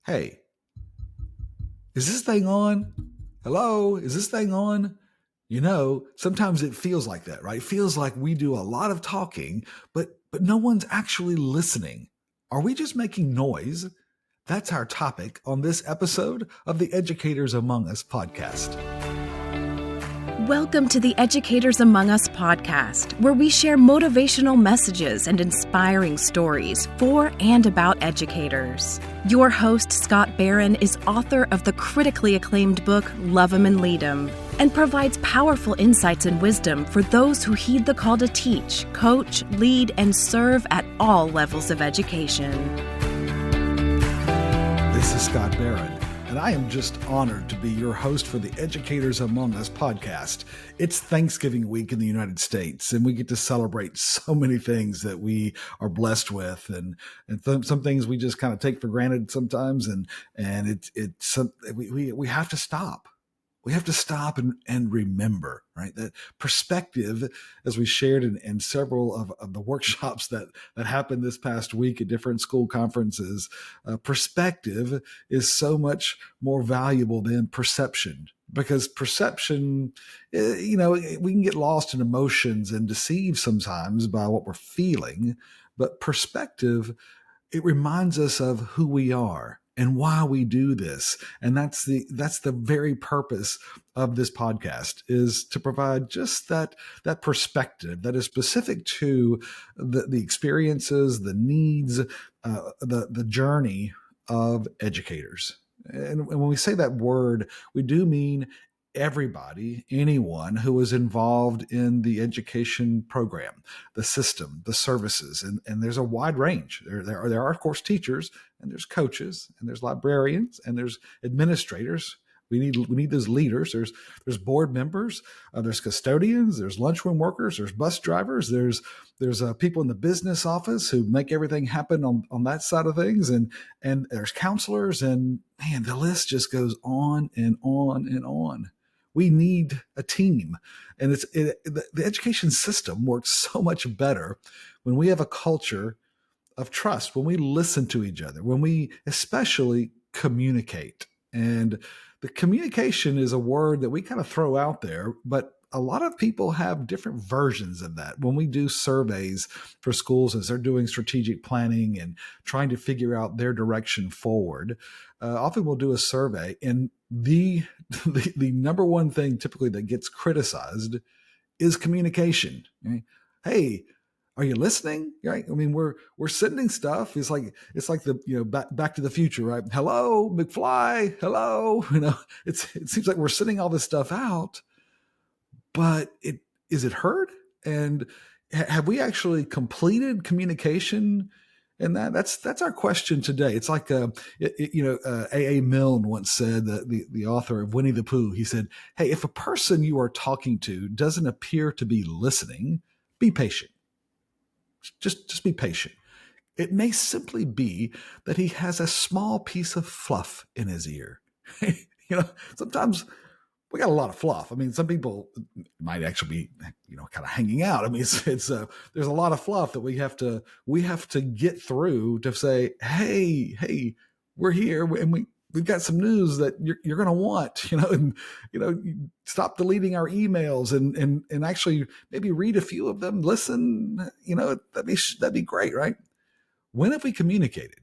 Hey, is this thing on? Hello, is this thing on? Sometimes it feels like that, right? It feels like we do a lot of talking, but no one's actually listening. Are we just making noise? That's our topic on this episode of the Educators Among Us podcast. Welcome to the Educators Among Us podcast, where we share motivational messages and inspiring stories for and about educators. Your host, Scott Barron, is author of the critically acclaimed book, Love 'Em and Lead 'Em, and provides powerful insights and wisdom for those who heed the call to teach, coach, lead, and serve at all levels of education. This is Scott Barron, and I am just honored to be your host for the Educators Among Us podcast. It's Thanksgiving week in the United States, and we get to celebrate so many things that we are blessed with, and some things we just kind of take for granted sometimes, and we have to stop. We have to stop and remember, right? That perspective, as we shared in several of the workshops that happened this past week at different school conferences, perspective is so much more valuable than perception. Because perception, we can get lost in emotions and deceived sometimes by what we're feeling. But perspective, it reminds us of who we are and why we do this. And that's the very purpose of this podcast, is to provide just that perspective that is specific to the experiences, the needs, the journey of educators. And when we say that word, we do mean everybody, anyone who is involved in the education program, the system, the services, and there's a wide range. There are, of course, teachers, and there's coaches, and there's librarians, and there's administrators. We need those leaders. There's board members, there's custodians, there's lunchroom workers, there's bus drivers, there's people in the business office who make everything happen on that side of things, and there's counselors, and man, the list just goes on and on and on. We need a team, and the education system works so much better when we have a culture of trust, when we listen to each other, when we especially communicate. And the communication is a word that we kind of throw out there, but a lot of people have different versions of that. When we do surveys for schools as they're doing strategic planning and trying to figure out their direction forward, often we'll do a survey, and the number one thing typically that gets criticized is communication. Right? Hey, are you listening? Right? I mean, we're sending stuff. It's like the back to the future, right? Hello, McFly. Hello. It seems like we're sending all this stuff out, but is it heard? And have we actually completed communication? And that's our question today. It's like A.A. Milne once said, the author of Winnie the Pooh. He said, "Hey, if a person you are talking to doesn't appear to be listening, be patient. Just be patient. It may simply be that he has a small piece of fluff in his ear." Sometimes we got a lot of fluff. I mean, some people might actually be, kind of hanging out. I mean, there's a lot of fluff that we have to get through to say, hey, we're here, and we've got some news that you're going to want, and stop deleting our emails and actually maybe read a few of them, listen, that'd be great, right? When have we communicated?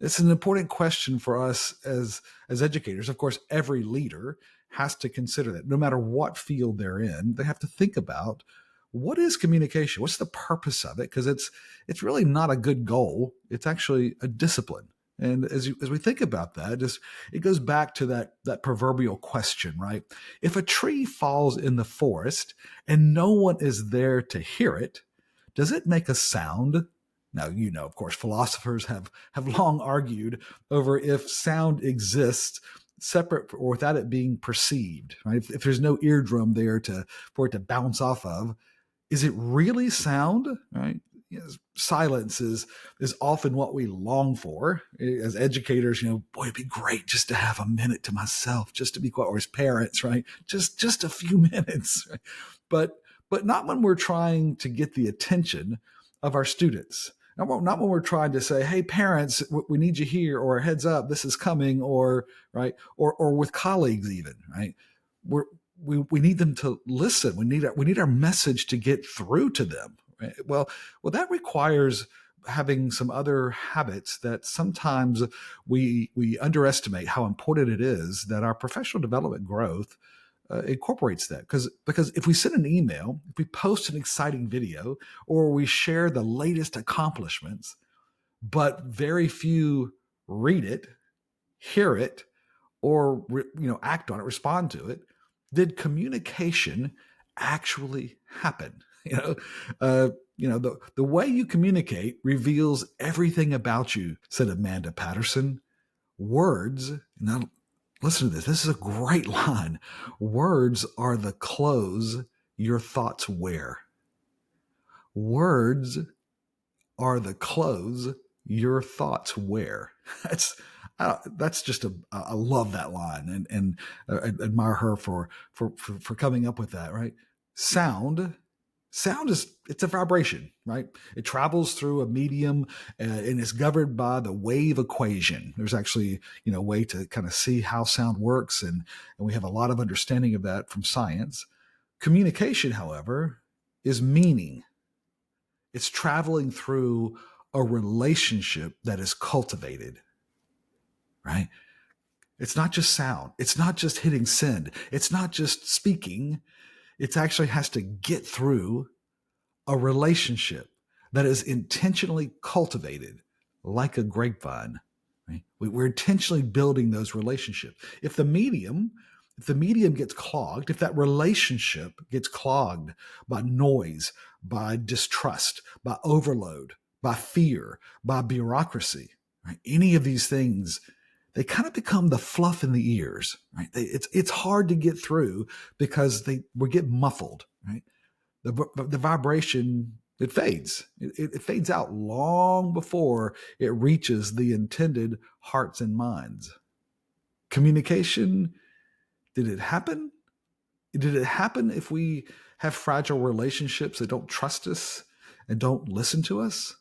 It's an important question for us as educators. Of course, every leader has to consider that. No matter what field they're in, they have to think about, what is communication? What's the purpose of it? Because it's really not a good goal. It's actually a discipline. And as we think about that, it goes back to that proverbial question, right? If a tree falls in the forest and no one is there to hear it, does it make a sound? Now, of course, philosophers have long argued over if sound exists separate or without it being perceived, right? If there's no eardrum there for it to bounce off of, is it really sound, right? Silence is often what we long for as educators. Boy, it'd be great just to have a minute to myself, just to be quiet, or as parents, right? Just a few minutes, right? But not when we're trying to get the attention of our students. Not when we're trying to say, hey, parents, we need you here, or heads up, this is coming, or right, or with colleagues even, right? We need them to listen. We need our message to get through to them. Right? Well, that requires having some other habits that sometimes we underestimate how important it is that our professional development growth incorporates that. Because if we send an email, if we post an exciting video, or we share the latest accomplishments, but very few read it, hear it, or act on it, respond to it, did communication actually happen? The way you communicate reveals everything about you, said Amanda Patterson. Words, now listen to this. This is a great line. Words are the clothes your thoughts wear. Words are the clothes your thoughts wear. That's just I love that line, and I admire her for coming up with that. Right? Sound it's a vibration, right? It travels through a medium and is governed by the wave equation. There's actually a way to kind of see how sound works, and we have a lot of understanding of that from science. Communication, however, is meaning. It's traveling through a relationship that is cultivated, right? It's not just sound. It's not just hitting send. It's not just speaking. It actually has to get through a relationship that is intentionally cultivated like a grapevine. Right? We're intentionally building those relationships. If the medium gets clogged, if that relationship gets clogged by noise, by distrust, by overload, by fear, by bureaucracy, right? Any of these things, they kind of become the fluff in the ears, right? It's hard to get through because we get muffled, right? The vibration, it fades. It fades out long before it reaches the intended hearts and minds. Communication, did it happen? Did it happen if we have fragile relationships that don't trust us and don't listen to us?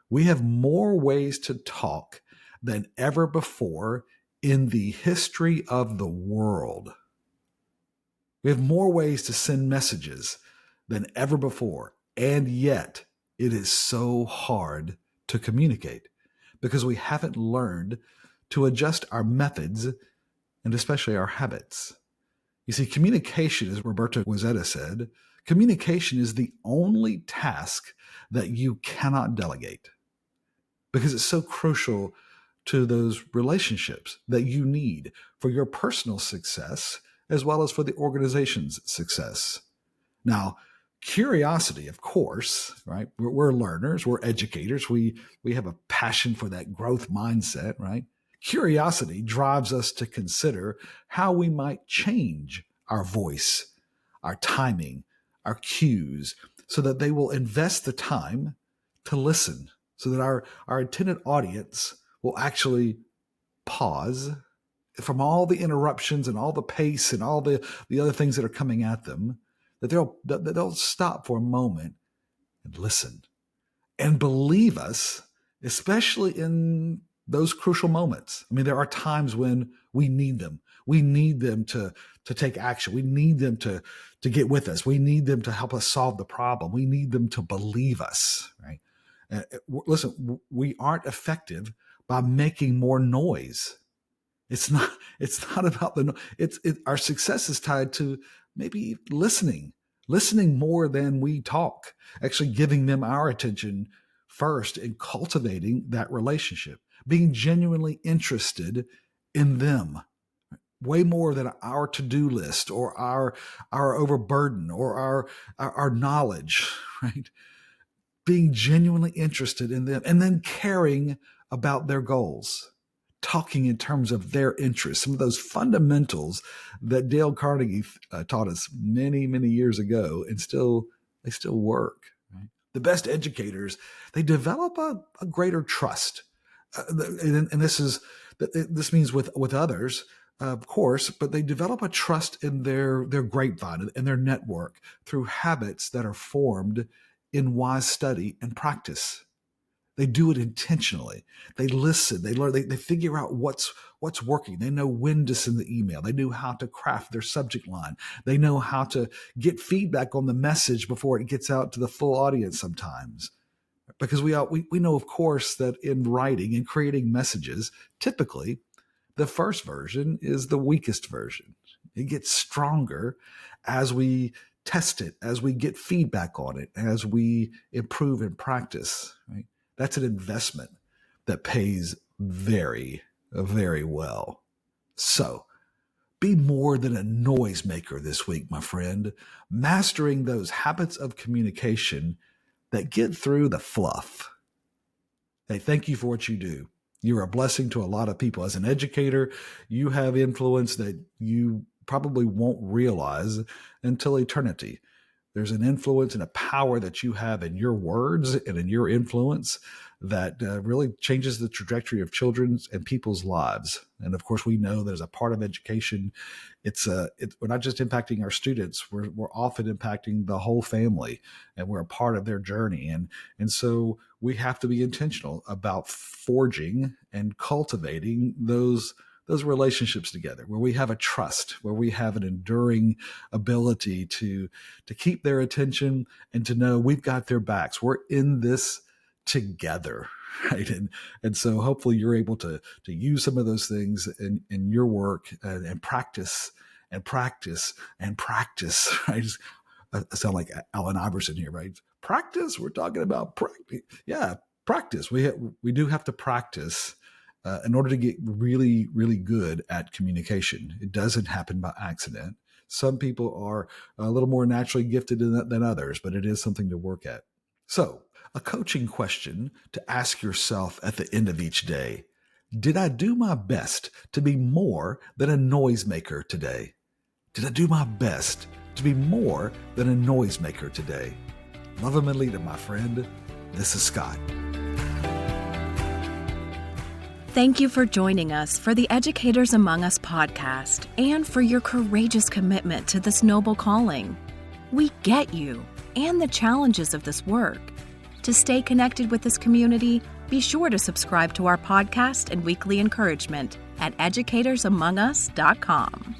We have more ways to talk than ever before in the history of the world. We have more ways to send messages than ever before. And yet, it is so hard to communicate because we haven't learned to adjust our methods and especially our habits. You see, communication, as Roberto Guazzetta said, communication is the only task that you cannot delegate because it's so crucial to those relationships that you need for your personal success as well as for the organization's success. Now, curiosity, of course, right? We're learners, we're educators, we have a passion for that growth mindset, right? Curiosity drives us to consider how we might change our voice, our timing, our cues, so that they will invest the time to listen, so that our intended audience will actually pause from all the interruptions and all the pace and all the other things that are coming at them, that they'll stop for a moment and listen and believe us, especially in those crucial moments. I mean, there are times when we need them. We need them to take action. We need them to get with us. We need them to help us solve the problem. We need them to believe us, right? Listen, we aren't effective by making more noise. It's not about our success is tied to maybe listening more than we talk, actually giving them our attention first and cultivating that relationship, being genuinely interested in them way more than our to-do list or our overburden or our knowledge, right? Being genuinely interested in them and then caring about their goals, talking in terms of their interests, some of those fundamentals that Dale Carnegie taught us many, many years ago, and they still work. Right? The best educators, they develop a greater trust, and this means with others, of course, but they develop a trust in their grapevine and their network through habits that are formed in wise study and practice. They do it intentionally. They listen. They learn. They figure out what's working. They know when to send the email. They know how to craft their subject line. They know how to get feedback on the message before it gets out to the full audience sometimes. Because we know, of course, that in writing and creating messages, typically the first version is the weakest version. It gets stronger as we test it, as we get feedback on it, as we improve and practice, right? That's an investment that pays very, very well. So be more than a noisemaker this week, my friend, mastering those habits of communication that get through the fluff. Hey, thank you for what you do. You're a blessing to a lot of people. As an educator, you have influence that you probably won't realize until eternity. There's an influence and a power that you have in your words and in your influence that really changes the trajectory of children's and people's lives. And of course, we know that as a part of education, we're not just impacting our students, we're often impacting the whole family, and we're a part of their journey. And so we have to be intentional about forging and cultivating those relationships together, where we have a trust, where we have an enduring ability to keep their attention and to know we've got their backs. We're in this together, right? And so hopefully you're able to use some of those things in your work and practice and practice and practice, right? I sound like Allen Iverson here, right? Practice. We're talking about practice. Yeah, practice. We do have to practice in order to get really, really good at communication. It doesn't happen by accident. Some people are a little more naturally gifted than others, but it is something to work at. So, a coaching question to ask yourself at the end of each day. Did I do my best to be more than a noisemaker today? Did I do my best to be more than a noisemaker today? Love him and lead him, my friend. This is Scott. Thank you for joining us for the Educators Among Us podcast and for your courageous commitment to this noble calling. We get you and the challenges of this work. To stay connected with this community, be sure to subscribe to our podcast and weekly encouragement at educatorsamongus.com.